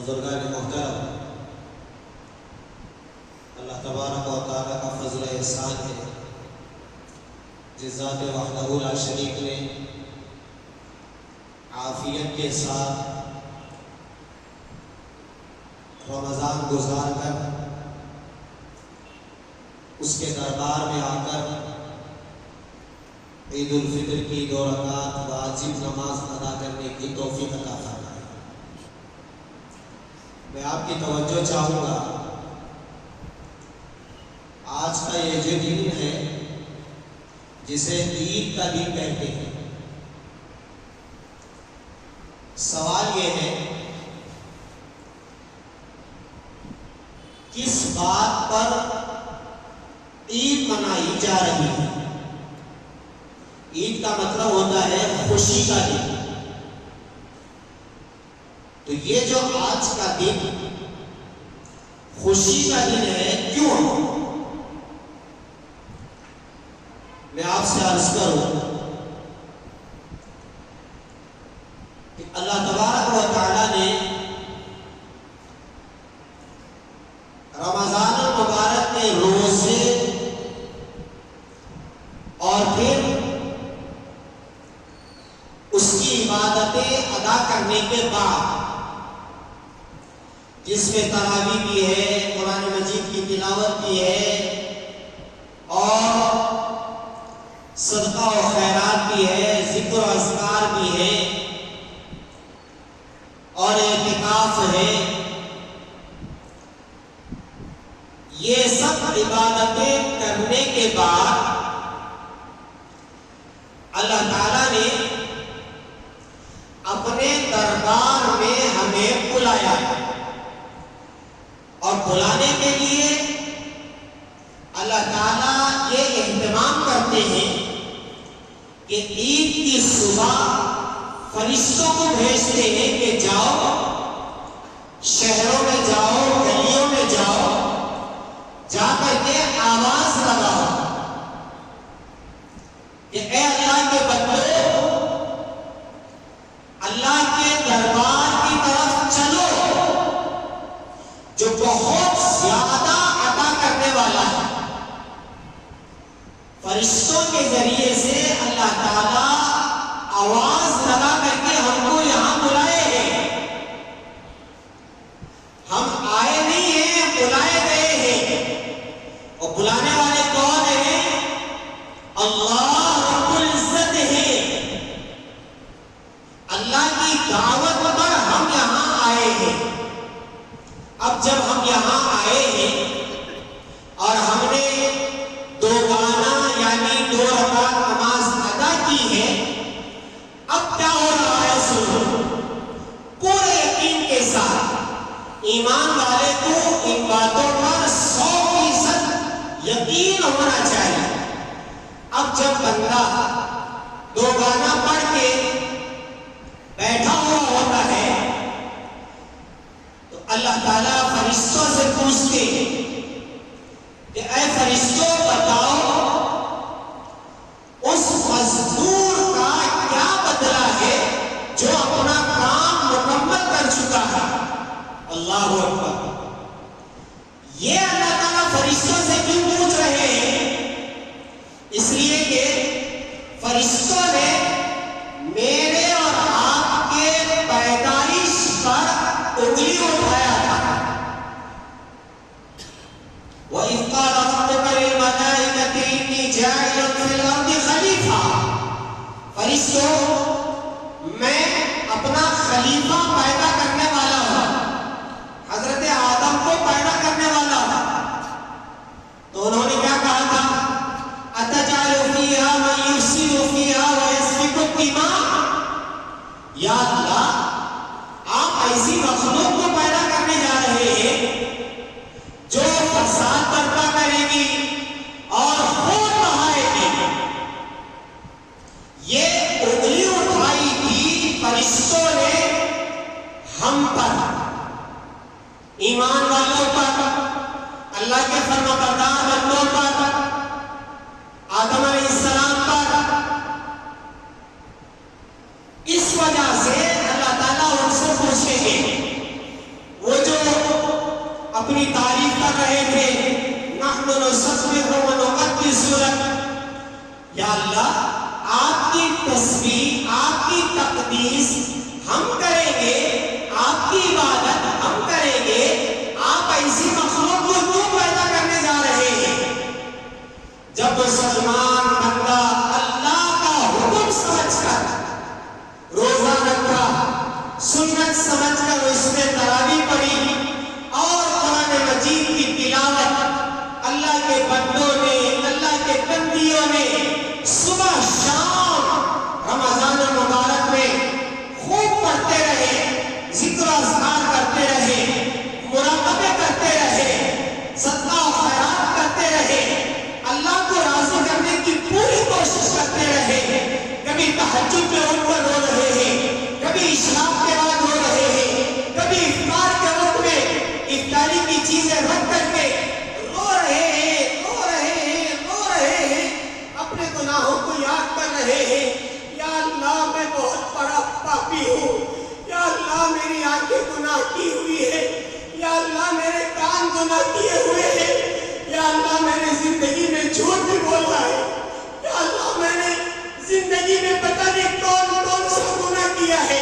بزرگان محترم، اللہ تبارک و تعالیٰ کا فضل احسان ہے جس ذات وحدہ لا شریک نے عافیت کے ساتھ رمضان گزار کر اس کے دربار میں آ کر عید الفطر کی 2 رکعت واجب نماز ادا کرنے کی توفیق عطا فرمائے۔ میں آپ کی توجہ چاہوں گا، آج کا یہ جو دن ہے جسے عید کا دن کہتے ہیں، سوال یہ ہے کس بات پر عید منائی جا رہی ہے؟ عید کا مطلب ہوتا ہے خوشی کا دن، تو یہ جو آج کا دن خوشی کا دن ہے، کیوں؟ میں آپ سے عرض کروں کہ اللہ تبارک و تعالیٰ نے رمضان المبارک کے روزے اور پھر اس کی عبادتیں ادا کرنے کے بعد، جس میں تراویح بھی ہے، قرآن مجید کی تلاوت بھی ہے، اور صدقہ و خیرات بھی ہے، ذکر و اذکار بھی ہے، اور اعتکاف ہے، یہ سب عبادتیں کرنے کے بعد اللہ تعالیٰ نے اپنے دربار میں ہمیں بلایا ہے، اور بلانے کے لیے اللہ تعالیٰ یہ اہتمام کرتے ہیں کہ عید کی صبح فرشتوں کو بھیجتے ہیں کہ جاؤ، شہروں میں جاؤ، گلیوں میں جاؤ، جا کر کے آواز لگاؤ کہ اے اللہ کے بندو، اللہ کے دربار کی طرف چلو جو بہت زیادہ عطا کرنے والا ہے۔ فرشتوں کے ذریعے سے اللہ تعالیٰ آواز لگا کر کے ہم کو یہاں بلائے ہیں، ہم آئے نہیں ہیں، بلائے گئے ہیں، اور بلانے والے کون ہیں؟ اللہ رب العزت ہے۔ اللہ کی دعوت پر ہم یہاں آئے ہیں۔ اب جب ہم یہاں آئے ہیں اور ہم نے 2 گانا یعنی 2 رکعت نماز ادا کی ہے، اب کیا ہو رہا ہے؟ سنو، پورے یقین کے ساتھ ایمان والے کو ان باتوں پر 100% یقین ہونا چاہیے۔ اب جب بندہ 2 گانا پڑھ کے بیٹھا ہوا ہوتا ہے تو اللہ تعالیٰ فرشتوں سے پوچھتے ہیں کہ اے فرشتوں بتاؤ اس مزدور کا کیا بدلہ ہے جو اپنا کام مکمل کر چکا ہے؟ اللہ اکبر۔ یہ اللہ تعالیٰ فرشتوں سے کیوں پوچھ رہے ہیں؟ اس لیے کہ فرشتوں نے میرے اور آپ کے پیدائش پر انگلی اٹھایا تھا۔ وَإِذْ قَالَ رَبُّكَ لِلْمَلَائِكَةِ إِنِّي جَاعِلٌ فِي الْأَرْضِ خَلِيفَةً، فرشتوں میں اپنا خلیفہ پیدا کرنے والا ہوں، حضرت آدم کو پیدا کرنے والا ہوں۔ تو انہوں نے کیا کہا تھا؟ أَتَجْعَلُ فِيهَا مَن يُفْسِدُ فِيهَا وَيَسْفِكُ الدِّمَاءَ، یا اللہ آپ ایسی مخلوق کو پیدا کرنے جا رہے ہیں جو فساد برپا کرے گی اور خون بہائے گی۔ یہ انگلی اٹھائی تھی فرشتوں نے ہم پر، ایمان والوں پر، اللہ کے فرمانبردار بندوں پر، آدم علیہ السلام پر۔ اس وجہ سے اللہ تعالیٰ ان سے پوچھیں گے یا اللہ آپ کی تسبیح آپ کی تقدیس ہم کریں گے، آپ کی عبادت ہم کریں گے، آپ ایسی مخلوق کو کیوں پیدا کرنے جا رہے ہیں؟ جب مسلمان بندہ اللہ کا حکم سمجھ کر روزہ رکھا، سنت سمجھ کر اس میں تراویح پڑھی اور قرآن مجید کی تلاوت اللہ کے بندوں نے، اللہ کے بندیوں نے صبح شام رمضان المبارک میں خوب پڑھتے رہے، ذکر و اذکار کرتے رہے، مراقبے کرتے رہے، صدقہ و خیرات کرتے رہے، اللہ کو راضی کرنے کی پوری کوشش کرتے رہے، کبھی تہجد میں اٹھ کر رو رہے ہیں، کبھی اشراق کے بعد رو رہے ہیں، کبھی افطار کے وقت میں افطاری کی چیزیں رکھ کر کے رو رہے ہیں، رو رہے ہیں، رو رہے ہیں، اپنے گناہوں کو یاد کر رہے ہیں۔ یا اللہ میں بہت بڑا پاپی ہوں، یا اللہ میری آنکھیں گناہ کی ہوئی ہے، یا اللہ میرے کان گناہ کیے ہوئے ہیں، یا اللہ میں نے زندگی میں جھوٹ بھی بولا ہے، یا اللہ میں نے زندگی میں پتہ نہیں کون کون سا گناہ کیا ہے۔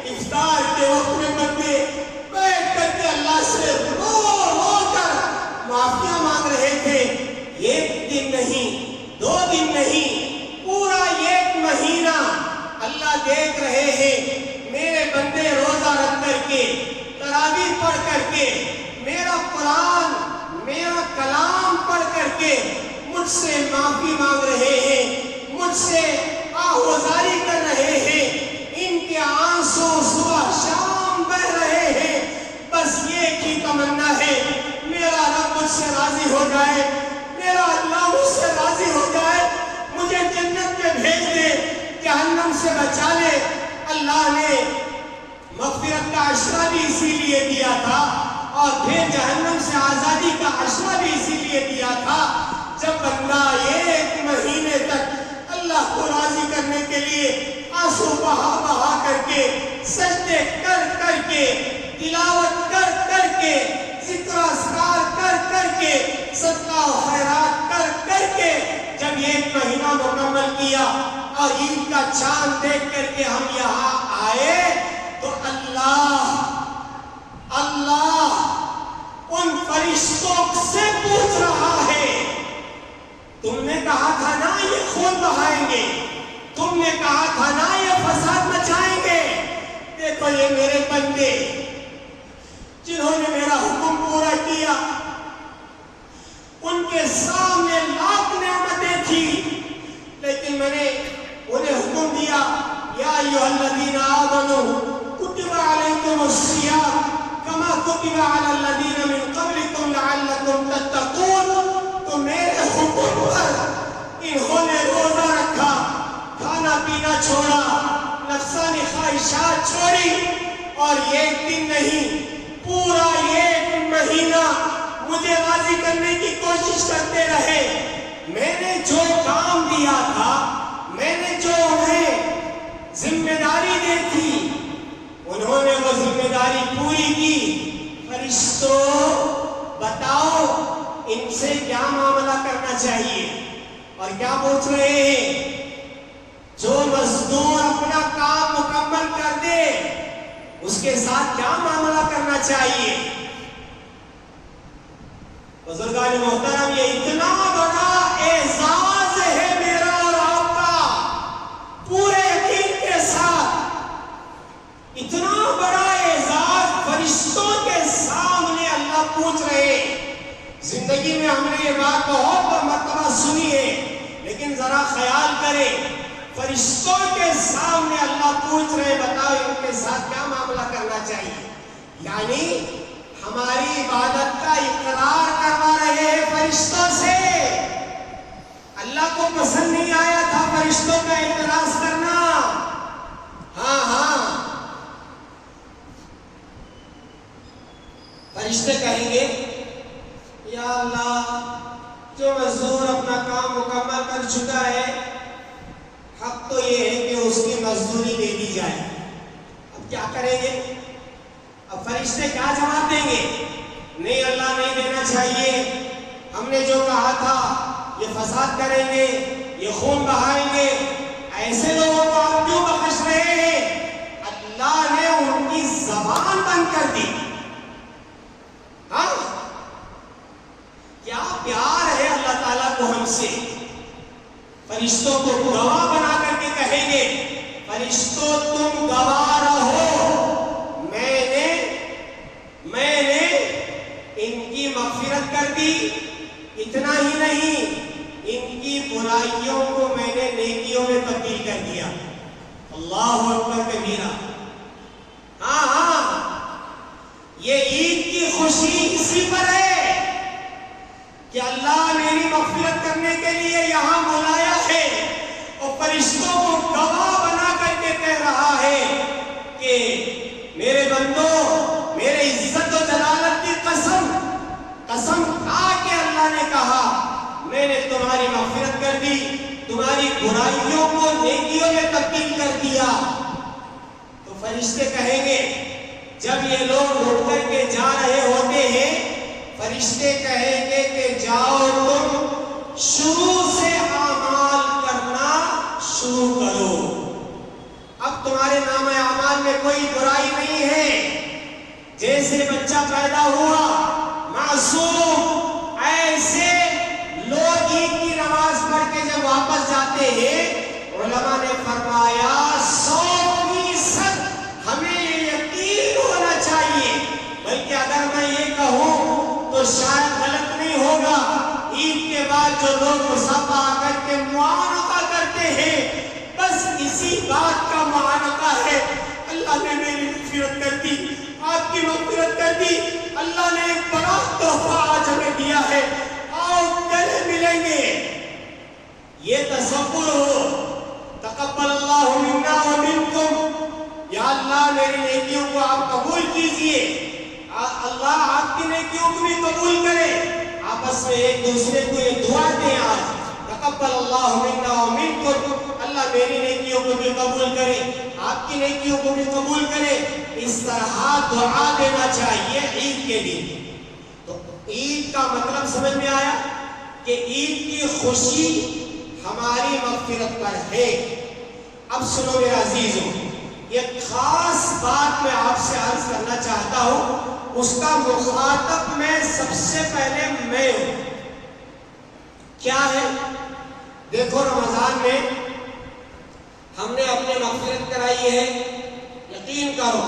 افطار کے وقت میں بندے بیٹھ کر کے اللہ سے رو رو کر معافیاں مانگ رہے تھے۔ ایک دن نہیں، 2 دن نہیں، پورا 1 مہینہ اللہ دیکھ رہے ہیں میرے بندے روزہ رکھ کر کے، تراویح پڑھ کر کے، میرا قرآن، میرا کلام پڑھ کر کے مجھ سے معافی مانگ رہے ہیں، مجھ سے آہوازاری کر رہے ہیں، ان کے آنسو صبح شام بہ رہے ہیں۔ بس ایک ہی تمنا ہے، میرا رب مجھ سے راضی ہو جائے، میرا اللہ مجھ سے راضی ہو جائے، مجھے جنت میں بھیج دے، جہنم سے بچا لے۔ اللہ نے مغفرت کا عشرہ بھی اسی لیے دیا تھا اور پھر جہنم سے آزادی کا عشرہ بھی اسی لیے دیا تھا، جب بندہ 1 مہینے تک اللہ کو راضی کرنے کے لیے آنسو بہا بہا کر کے، سجدے کر کر کے، تلاوت کر کر کے، ذکر و اذکار کر کر کے، صدقہ و خیرات کر کر کے جب 1 مہینہ مکمل کیا اور عید کا چاند دیکھ کر کے ہم یہاں آئے تو اللہ ان فرشتوں سے پوچھ رہا ہے، تم نے کہا تھا نا یہ خون بہائیں گے، تم نے کہا تھا نا یہ فساد مچائیں گے، دیکھو یہ میرے بندے جنہوں نے میرا حکم پورا کیا، ان کے سامنے لاکھ نعمتیں تھی، لیکن میں نے انہیں حکم دیا، یا ایھا الذین آمنوا کتب علیکم الصیام کما کتب علی الذین من قبلکم لعلکم تتقون۔ تو میرے حکم پر انہوں نے روزہ رکھا، کھانا پینا چھوڑا، نفسانی خواہشات چھوڑی، اور 1 دن نہیں، پورا 1 مہینہ مجھے راضی کرنے کی کوشش کرتے رہے۔ میں نے جو کام دیا تھا، میں نے جو انہیں ذمہ داری دی تھی، انہوں نے وہ ذمہ داری پوری کی۔ فرشتوں بتاؤ ان سے کیا معاملہ کرنا چاہیے؟ اور کیا پوچھ رہے ہیں؟ جو مزدور اپنا کام مکمل کر دے اس کے ساتھ کیا معاملہ کرنا چاہیے؟ بزرگان محترم، یہ اتنا بڑا اعزاز ہے میرا اور آپ کا، پورے یقین کے ساتھ اتنا بڑا اعزاز فرشتوں کے سامنے اللہ پوچھ رہے۔ زندگی میں ہم نے یہ بات بہت مرتبہ سنی ہے، لیکن ذرا خیال کریں، فرشتوں کے سامنے اللہ پوچھ رہے، بتاؤ ان کے ساتھ کیا معاملہ کرنا چاہیے؟ یعنی ہماری عبادت کا اقرار کروا رہے ہیں فرشتوں سے۔ اللہ کو پسند نہیں آیا تھا فرشتوں کا اعتراض کرنا۔ ہاں فرشتے کہیں گے، یا اللہ جو مزدور اپنا کام مکمل کر چکا ہے، حق تو یہ ہے کہ اس کی مزدوری دے دی جائے۔ اب کیا کریں گے؟ اب فرشتے کیا جواب دیں گے؟ نہیں، اللہ نہیں دینا چاہیے، ہم نے جو کہا تھا یہ فساد کریں گے، یہ خون بہائیں گے، ایسے لوگوں کو آپ کیوں بخش رہے ہیں؟ اللہ نے ان کی زبان بند کر دی. ہاں کیا پیار ہے اللہ تعالیٰ کو ہم سے. فرشتوں کو گواہ بنا کر کے کہیں گے فرشتوں تم گواہ رہو، میں نے ان کی مغفرت کر دی. اتنا ہی نہیں، ان کی برائیوں کو میں نے نیکیوں میں تبدیل کر دیا. اللہ اکبر کبیرہ. ہاں یہ عید کی خوشی اسی پر ہے کہ اللہ میری مغفرت کرنے کے لیے یہاں بلایا ہے اور فرشتوں کو گواہ بنا کر کے کہہ رہا ہے کہ میرے بندوں، میرے عزت و جلالت کی قسم کھا کے اللہ نے کہا میں نے تمہاری مغفرت کر دی، تمہاری برائیوں کو نیکیوں میں تبدیل کر دیا. تو فرشتے کہیں گے جب یہ لوگ اٹھ کر کے جا رہے ہوتے ہیں، فرشتے کہیں گے کہ جاؤ تم شروع سے اعمال کرنا شروع کرو. اب تمہارے نام اعمال میں کوئی برائی نہیں ہے. جیسے بچہ پیدا ہوا معصوم، ایسے لوگ عید کی نماز پڑھ کے جب واپس جاتے ہیں، علماء نے فرمایا 100% ہمیں یہ یقین ہونا چاہیے، بلکہ اگر میں یہ کہوں تو شاید غلط نہیں ہوگا، عید کے بعد جو لوگ مصافحہ آ کر کے معانقہ کرتے ہیں، بس اسی بات کا معانقہ ہے اللہ نے میری مغفرت کر دی، آپ کی مغفرت کر دی. اللہ نے ایک بڑا تحفہ آج ہمیں دیا ہے، آؤ گلے ملیں گے. یہ تصور ہو تقبل اللہ منا ومنکم، یا اللہ میری نیکیوں کو آپ قبول کیجئے، اللہ آپ کی نیکیوں کو بھی قبول کرے. آپس میں ایک دوسرے کو یہ دعا دیں آج تقبل اللہ منا ومنکم، اللہ میری نیکیوں کو بھی قبول کرے، آپ کی نیکیوں کو بھی قبول کرے. اس طرح دعا دینا چاہیے عید کے دن. تو عید کا مطلب سمجھ میں آیا کہ عید کی خوشی ہماری مغفرت پر ہے. اب سنو میرے عزیزوں، ایک خاص بات میں آپ سے عرض کرنا چاہتا ہوں، اس کا مخاطب میں سب سے پہلے میں ہوں. کیا ہے؟ دیکھو رمضان میں ہم نے اپنے مغفرت کرائی ہے، یقین کرو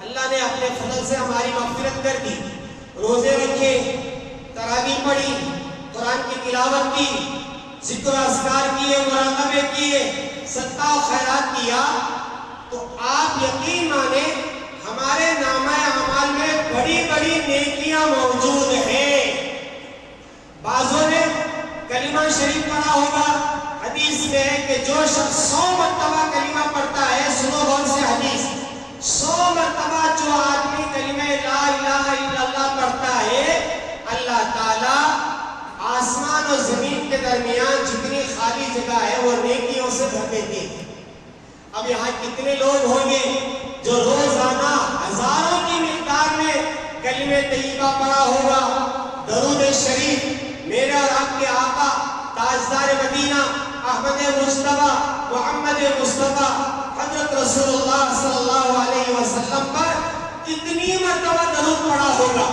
اللہ نے اپنے فضل سے ہماری مغفرت کر دی. روزے رکھے، تراویح پڑھی، قرآن کی تلاوت کی، ذکر و اذکار کیے، مراقبے کیے، صدقہ و خیرات کیا، تو آپ یقین مانے ہمارے نامہ اعمال میں بڑی بڑی نیکیاں موجود ہیں. بعضوں نے کلمہ شریف پڑھا ہوگا، حدیث میں ہے کہ جو شخص 100 مرتبہ کلمہ پڑھتا ہے، سنو غور سے حدیث، 100 مرتبہ جو آدمی کلمہ لا الہ الا اللہ پڑھتا ہے، اللہ تعالیٰ آسمان و زمین کے درمیان جتنی خالی جگہ ہے وہ نیکیوں سے بھر دیتے ہیں. اب یہاں کتنے لوگ ہوں گے جو روزانہ ہزاروں کی مقدار میں کلمہ طیبہ پڑھا ہوگا، درود شریف میرے اور آپ کے آقا تاجدار مدینہ احمد مصطفیٰ محمد مصطفیٰ حضرت رسول اللہ صلی اللہ علیہ وسلم پر کتنی مرتبہ درود پڑھا ہوگا.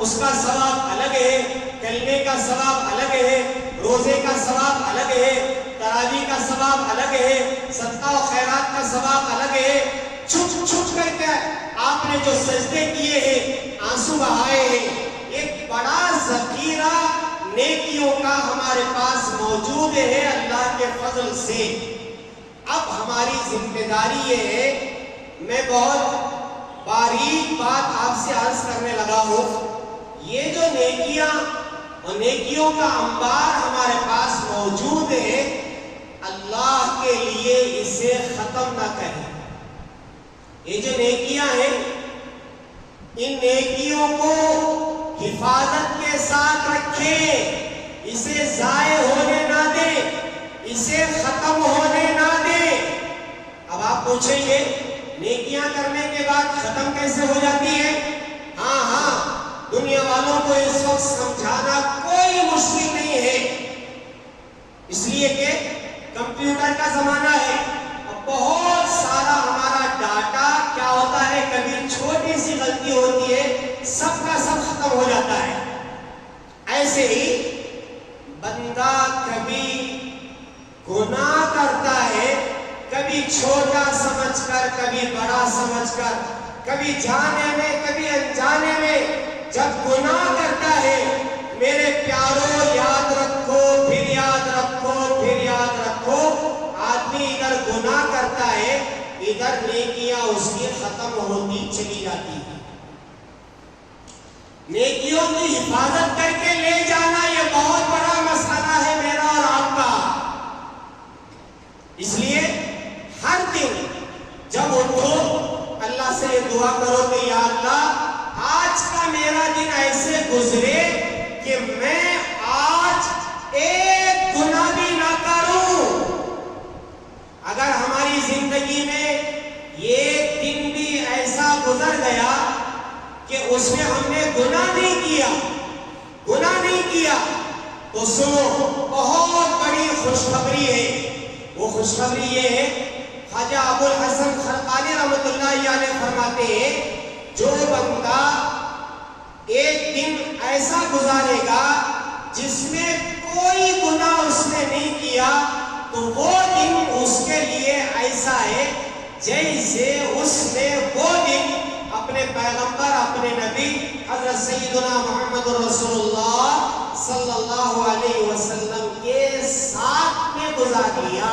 اس کا ثواب الگ ہے، کلمے کا ثواب الگ ہے، روزے کا ثواب الگ ہے، تراویح کا ثواب الگ ہے، صدقہ و خیرات کا ثواب الگ ہے. چھپ چھپ کر کے آپ نے جو سجدے کیے ہیں، آنسو بہائے ہیں، ایک بڑا ذخیرہ نیکیوں کا ہمارے پاس موجود ہے اللہ کے فضل سے. اب ہماری ذمہ داری یہ ہے، میں بہت باریک بات آپ سے عرض کرنے لگا ہوں، یہ جو نیکیاں اور نیکیوں کا انبار ہمارے پاس موجود ہے، اللہ کے لیے اسے ختم نہ کریں. یہ جو نیکیاں ہیں، ان نیکیوں کو حفاظت کے ساتھ رکھیں، اسے ضائع ہونے نہ دیں، اسے ختم ہونے نہ دیں. اب آپ پوچھیں گے نیکیاں کرنے کے بعد ختم کیسے ہو جاتی ہے؟ ہاں دنیا والوں کو اس وقت سمجھانا کوئی مشکل نہیں ہے. اس لیے کہ کمپیوٹر کا زمانہ ہے، بہت سارا ہمارا ڈاٹا کیا ہوتا ہے، کبھی چھوٹی سی غلطی ہوتی ہے سب کا سب ختم ہو جاتا ہے۔ ایسے ہی بندہ کبھی گناہ کرتا ہے، کبھی چھوٹا سمجھ کر، کبھی بڑا سمجھ کر، کبھی جانے میں کبھی انجانے میں، جب گناہ کرتا ہے میرے پیاروں یاد رکھو، پھر یاد رکھو، پھر یاد رکھو، آدمی ادھر گناہ کرتا ہے، ادھر نیکیاں اس کی ختم ہوتی چلی جاتی ہیں۔ نیکیوں کی حفاظت کر کے لے جانا یہ بہت بڑا مسئلہ ہے میرا اور آپ کا۔ اس لیے ہر دن جب اٹھو اللہ سے یہ دعا کرو کہ یا اللہ آج کا میرا دن ایسے گزرے کہ میں آج ایک گناہ بھی نہ کروں۔ اگر ہماری زندگی میں ایک دن بھی ایسا گزر گیا کہ اس میں ہم نے گناہ نہیں کیا تو سنو بہت بڑی خوشخبری ہے۔ وہ خوشخبری یہ ہے، خواجہ ابو الحسن خرقانی رحمۃ اللہ علیہ فرماتے ہیں جو بندہ ایک دن ایسا گزارے گا جس میں کوئی گناہ اس نے نہیں کیا تو وہ دن اس کے لیے ایسا ہے جیسے اس نے وہ دن اپنے پیغمبر، اپنے نبی حضرت سیدنا محمد رسول اللہ صلی اللہ علیہ وسلم کے ساتھ میں گزار لیا۔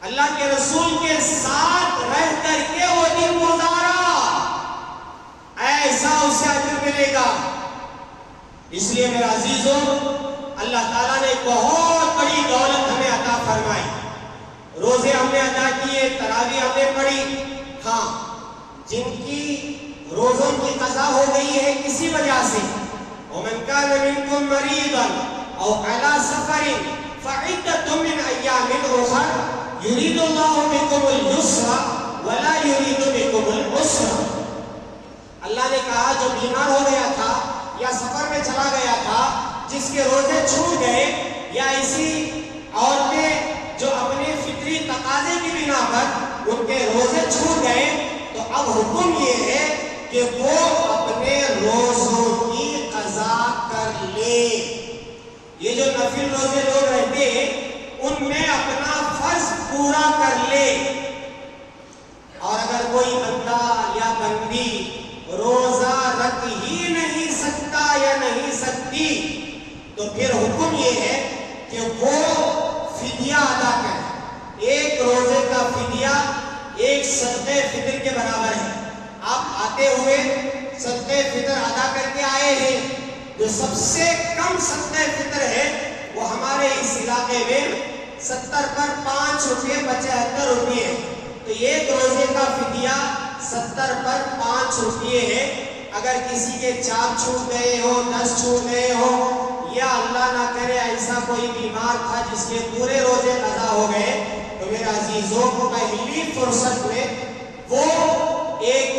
اللہ کے رسول کے ساتھ رہ کر کے وہ دن گزارا، ایسا اسے اجر ملے گا۔ اس لیے میرے عزیزوں، اللہ تعالیٰ نے بہت بڑی دولت ہمیں عطا فرمائی۔ روزے ہم نے ادا کیے، تراویح ہم نے پڑھی۔ ہاں، جن کی روزوں کی قضا ہو گئی ہے کسی وجہ سے، وَمَنْ كَانَ مِنْكُمْ مَرِيضًا أَوْ عَلَى سَفَرٍ فَعِدَّةٌ مِّنْ أَيَّامٍ أُخَرَ يُرِيدُ اللَّهُ بِكُمُ الْيُسْرَ وَلَا يُرِيدُ بِكُمُ الْعُسْرَ۔ اللہ نے کہا جو بیمار ہو گیا تھا یا سفر میں چلا گیا تھا، جس کے روزے چھوٹ گئے، یا ایسی عورتیں جو اپنے فطری تقاضے کی بنا پر ان کے روزے چھوٹ گئے، تو اب حکم یہ ہے کہ وہ اپنے روزوں کی قضا کر لے۔ یہ جو نفل روزے لوگ رہتے ہیں ان میں اپنا فرض پورا کر لے۔ اور اگر کوئی بندہ یا بندی روزہ رکھ ہی نہیں سکتا یا نہیں سکتی تو پھر حکم یہ ہے کہ وہ فدیہ ادا کرے۔ ایک روزے کا فدیہ ایک صدقہ فطر کے برابر ہے۔ آپ آتے ہوئے صدقہ فطر ادا کر کے آئے ہیں، جو سب سے کم صدقہ فطر ہے وہ ہمارے اس علاقے میں 70 پر 5 روپے 75 روپے ہے، تو ایک روزے کا فدیہ 70 پر 5 روپے ہے۔ اگر کسی کے 4 چھوٹ گئے ہو، 10 چھوٹ گئے ہو، یا اللہ نہ کرے ایسا کوئی بیمار تھا جس کے پورے روزے قضا ہو گئے، تو میرے عزیزوں کو پہلی فرصت میں وہ ایک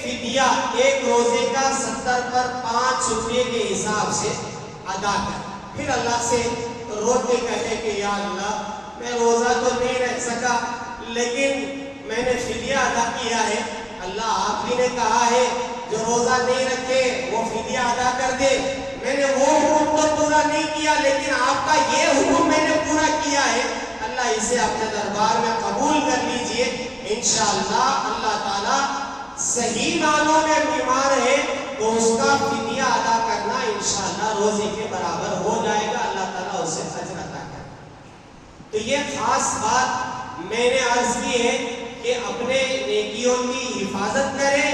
فدیہ ایک روزے کا 70 پر 5 روپے کے حساب سے ادا کر، پھر اللہ سے روتے کہے کہ یا اللہ میں روزہ تو نہیں رکھ سکا لیکن میں نے فدیہ ادا کیا ہے۔ اللہ آپ ہی نے کہا ہے جو روزہ نہیں رکھے وہ فدیہ ادا کر دے، میں نے وہ حکم تو پورا نہیں کیا لیکن آپ کا یہ حکم میں نے پورا کیا ہے، اللہ اسے اپنے دربار میں قبول کر لیجئے۔ انشاءاللہ اللہ تعالیٰ صحیح معنوں میں بیمار ہے تو اس کا فدیہ ادا کرنا انشاءاللہ روزے کے برابر ہو جائے گا، اللہ تعالیٰ اسے اجر عطا کرے۔ تو یہ خاص بات میں نے عرض کی ہے کہ اپنے نیکیوں کی حفاظت کرے،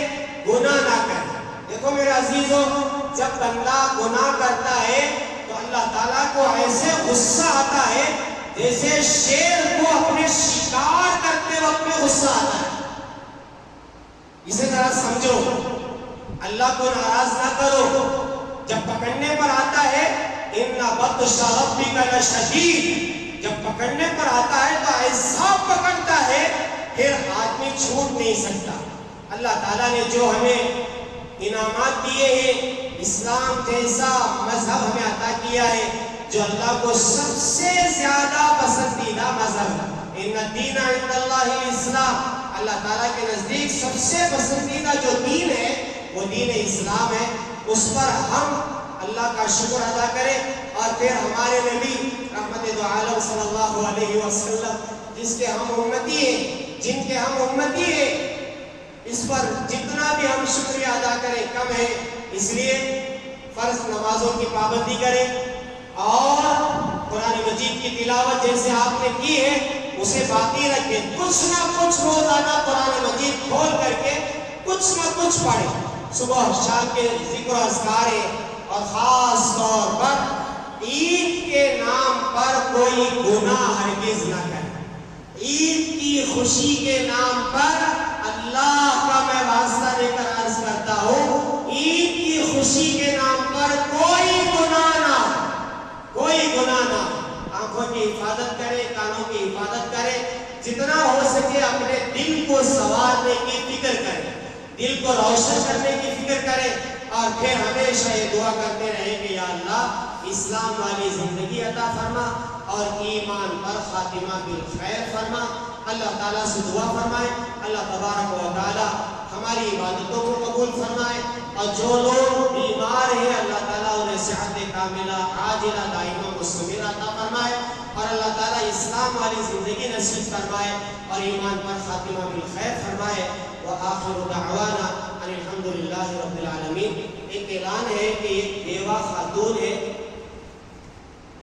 گناہ نہ کرے۔ دیکھو میرے عزیزوں، جب بندہ گناہ کرتا ہے تو اللہ تعالیٰ کو ایسے غصہ آتا ہے جیسے شیر کو اپنے شکار کرتے وقت میں غصہ آتا ہے۔ اسے ذرا سمجھو، اللہ کو ناراض نہ کرو، جب پکڑنے پر آتا ہے ان بطش ربک لشدید، جب پکڑنے پر آتا ہے تو ایسا پکڑتا ہے پھر آدمی چھوٹ نہیں سکتا۔ اللہ تعالیٰ نے جو ہمیں انعامات دیے ہیں، اسلام جیسا مذہب ہمیں عطا کیا ہے، جو اللہ کو سب سے زیادہ پسندیدہ مذہب ہے۔ ان الدین عند اللہ الاسلام، اللہ تعالیٰ کے نزدیک سب سے پسندیدہ جو دین ہے وہ دین اسلام ہے۔ اس پر ہم اللہ کا شکر ادا کریں، اور پھر ہمارے نبی رحمت دو عالم صلی اللہ علیہ وسلم جن کے ہم امتی ہیں، اس پر جتنا بھی ہم شکریہ ادا کریں کم ہے۔ اس لیے فرض نمازوں کی پابندی کریں، اور قرآن مجید کی تلاوت جیسے آپ نے کی ہے اسے باقی رکھیں۔ کچھ نہ کچھ روزانہ قرآن مجید کھول کر کے کچھ نہ کچھ پڑھیں۔ صبح شام کے ذکر و اذکار، اور خاص طور پر عید کے نام پر کوئی گناہ ہرگز نہ کریں۔ عید کی خوشی کے نام پر اللہ کا میں واسطہ دے کر عرض کرتا ہوں، عید کی خوشی کے نام پر کوئی گناہ نہ، آنکھوں کی حفاظت کرے، کانوں کی حفاظت کرے، جتنا ہو سکے اپنے دل کو سنوارنے کی فکر کرے، دل کو روشن کرنے کی فکر کرے، اور پھر ہمیشہ یہ دعا کرتے رہے کہ یا اللہ اسلام والی زندگی عطا فرما اور ایمان پر خاتمہ بالخیر فرما۔ اللہ تعالیٰ سے دعا فرمائے اللہ تبارک و تعالیٰ ہماری عبادتوں کو قبول فرمائے، اور جو لوگ بیمار ہیں اللہ تعالیٰ انہیں صحت کاملہ عاجلہ دائمہ مستمرہ عطا فرمائے، اور اللہ تعالیٰ اسلام والی زندگی نصیب فرمائے اور ایمان پر خاتمہ بالخیر فرمائے۔ وآخر دعوانا ان الحمدللہ رب العالمین۔ ایک اعلان ہے کہ ایک بیوہ خاتون ہے